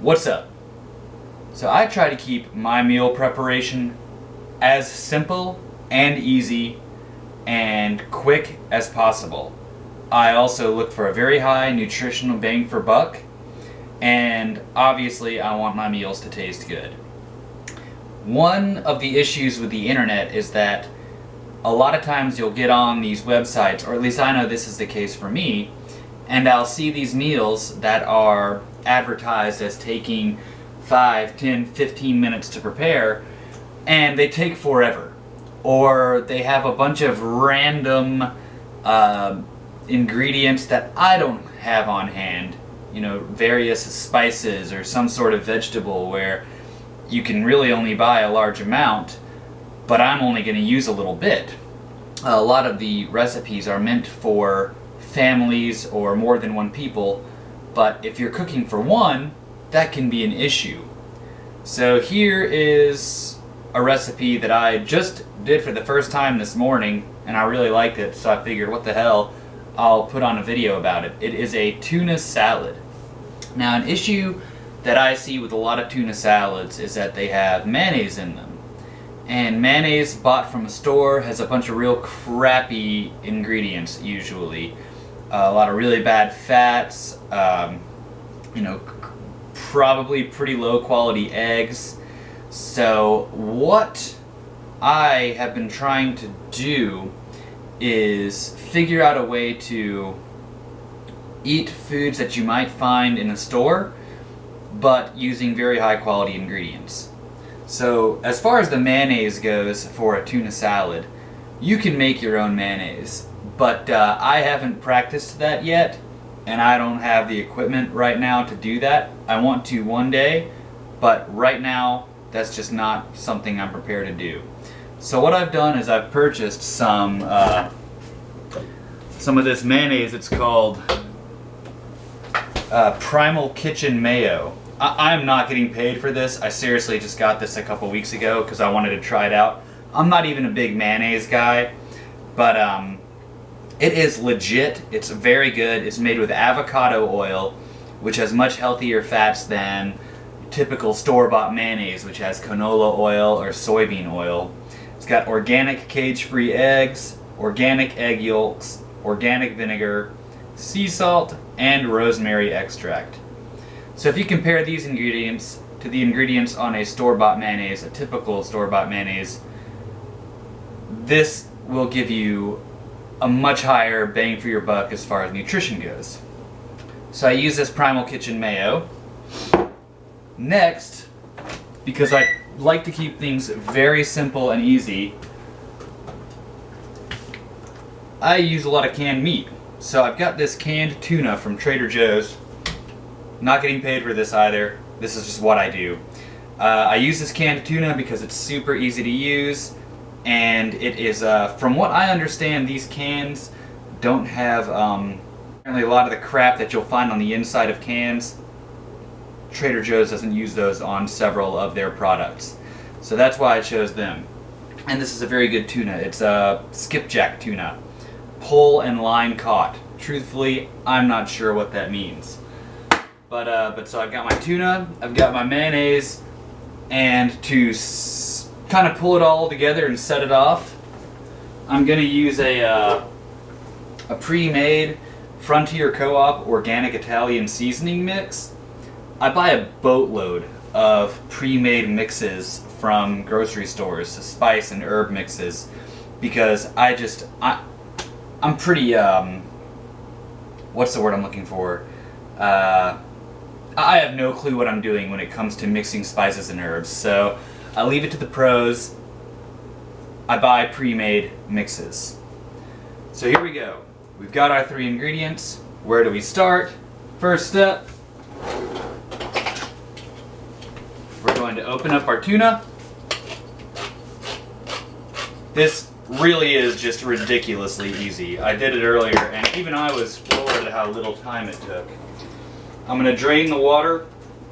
What's up? So I try to keep my meal preparation as simple and easy and quick as possible. I also look for a very high nutritional bang for buck, and obviously I want my meals to taste good. One of the issues with the internet is that a lot of times you'll get on these websites, or at least I know this is the case for me, and I'll see these meals that are advertised as taking 5, 10, 15 minutes to prepare, and they take forever. Or they have a bunch of random ingredients that I don't have on hand. You know, various spices or some sort of vegetable where you can really only buy a large amount, but I'm only going to use a little bit. A lot of the recipes are meant for families or more than one people, but if you're cooking for one, that can be an issue. So here is a recipe that I just did for the first time this morning, and I really liked it, so I figured, what the hell, I'll put on a video about it. It is a tuna salad. Now, an issue that I see with a lot of tuna salads is that they have mayonnaise in them. And mayonnaise bought from a store has a bunch of real crappy ingredients, usually. A lot of really bad fats, probably pretty low quality eggs. So what I have been trying to do is figure out a way to eat foods that you might find in a store, but using very high quality ingredients. So as far as the mayonnaise goes for a tuna salad, you can make your own mayonnaise, but I haven't practiced that yet, and I don't have the equipment right now to do that. I want to one day, but right now that's just not something I'm prepared to do. So what I've done is I've purchased some of this mayonnaise. It's called Primal Kitchen Mayo. I'm not getting paid for this. I seriously just got this a couple weeks ago because I wanted to try it out. I'm not even a big mayonnaise guy, but it is legit. It's very good. It's made with avocado oil, which has much healthier fats than typical store-bought mayonnaise, which has canola oil or soybean oil. It's got organic cage-free eggs, organic egg yolks, organic vinegar, sea salt, and rosemary extract. So if you compare these ingredients to the ingredients on a store-bought mayonnaise, a typical store-bought mayonnaise, this will give you a much higher bang for your buck as far as nutrition goes. So I use this Primal Kitchen Mayo. Next, because I like to keep things very simple and easy, I use a lot of canned meat. So I've got this canned tuna from Trader Joe's. Not getting paid for this either. This is just what I do. I use this canned tuna because it's super easy to use, and it is, from what I understand, these cans don't have apparently a lot of the crap that you'll find on the inside of cans. Trader Joe's doesn't use those on several of their products. So that's why I chose them. And this is a very good tuna. It's a skipjack tuna. Pole and line caught. Truthfully, I'm not sure what that means. But so I've got my tuna, I've got my mayonnaise, and to kind of pull it all together and set it off, I'm going to use a pre-made Frontier Co-op organic Italian seasoning mix. I buy a boatload of pre-made mixes from grocery stores, spice and herb mixes, because I'm pretty, what's the word I'm looking for? I have no clue what I'm doing when it comes to mixing spices and herbs, so I leave it to the pros. I buy pre-made mixes. So here we go. We've got our 3 ingredients. Where do we start? First step, we're going to open up our tuna. This really is just ridiculously easy. I did it earlier, and even I was floored at how little time it took. I'm going to drain the water.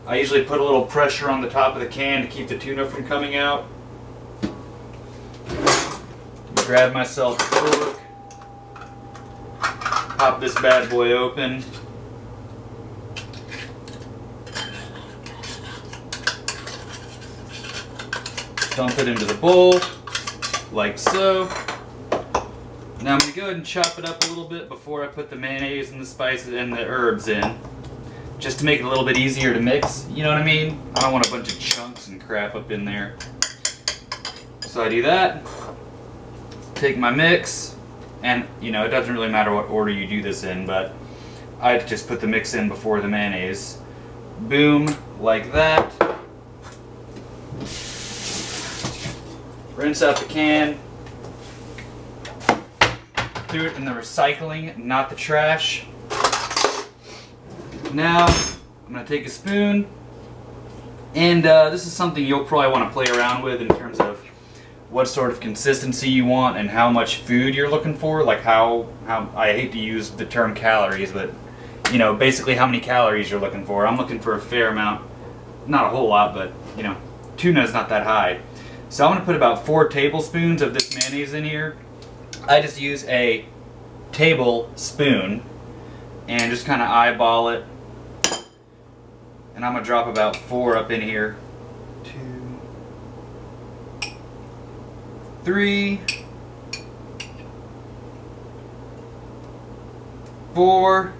I usually put a little pressure on the top of the can to keep the tuna from coming out. Grab myself a fork. Pop this bad boy open. dump it into the bowl, like so. Now I'm going to go ahead and chop it up a little bit before I put the mayonnaise and the spices and the herbs in, just to make it a little bit easier to mix, you know what I mean? I don't want a bunch of chunks and crap up in there. So I do that, take my mix, and you know, it doesn't really matter what order you do this in, but I just put the mix in before the mayonnaise. Boom, like that. Rinse out the can. Threw it in the recycling, not the trash. Now, I'm going to take a spoon, and this is something you'll probably want to play around with in terms of what sort of consistency you want and how much food you're looking for. Like how I hate to use the term calories, but you know, basically how many calories you're looking for. I'm looking for a fair amount, not a whole lot, but you know, tuna is not that high. So I'm going to put about 4 tablespoons of this mayonnaise in here. I just use a tablespoon and just kind of eyeball it. And I'm going to drop about 4 up in here. 2, 3, 4.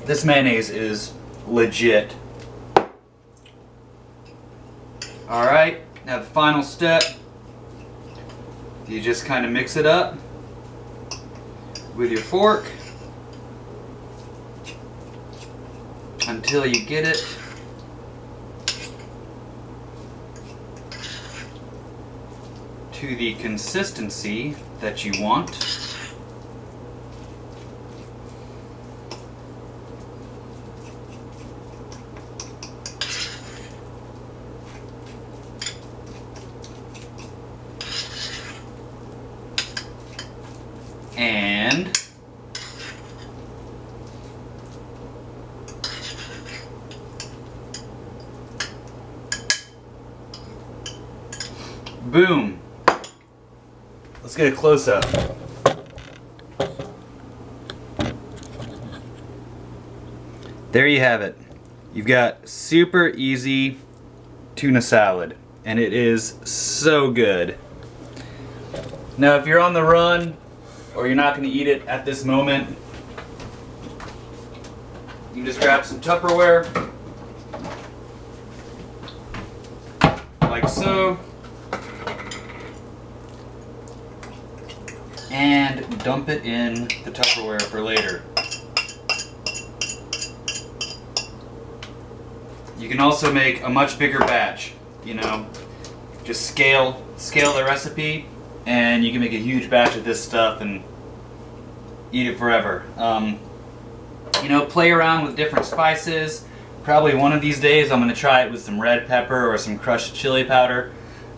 This mayonnaise is legit. Alright, now the final step, you just kind of mix it up with your fork until you get it to the consistency that you want. And boom. Let's get a close-up. There you have it. You've got super easy tuna salad, and it is so good. Now if you're on the run, or you're not going to eat it at this moment, you can just grab some Tupperware, like so, and dump it in the Tupperware for later. You can also make a much bigger batch, you know, just scale the recipe, and you can make a huge batch of this stuff and eat it forever. You know, play around with different spices. Probably one of these days I'm going to try it with some red pepper or some crushed chili powder.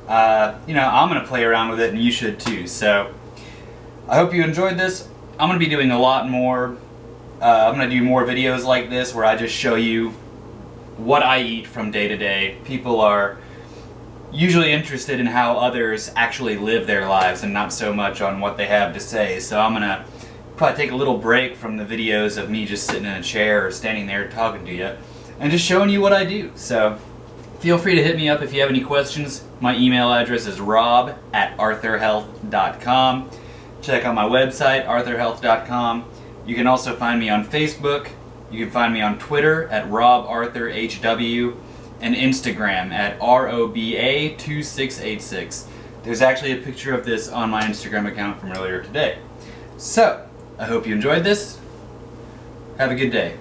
You know, I'm going to play around with it, and you should too. So I hope you enjoyed this. I'm going to be doing a lot more. I'm going to do more videos like this where I just show you what I eat from day to day. People are usually interested in how others actually live their lives and not so much on what they have to say. So I'm gonna probably take a little break from the videos of me just sitting in a chair or standing there talking to you and just showing you what I do. So feel free to hit me up if you have any questions. My email address is rob@arthurhealth.com. Check out my website, arthurhealth.com. You can also find me on Facebook. You can find me on Twitter at robarthurhw. And Instagram at ROBA2686. There's actually a picture of this on my Instagram account from earlier today. So, I hope you enjoyed this. Have a good day.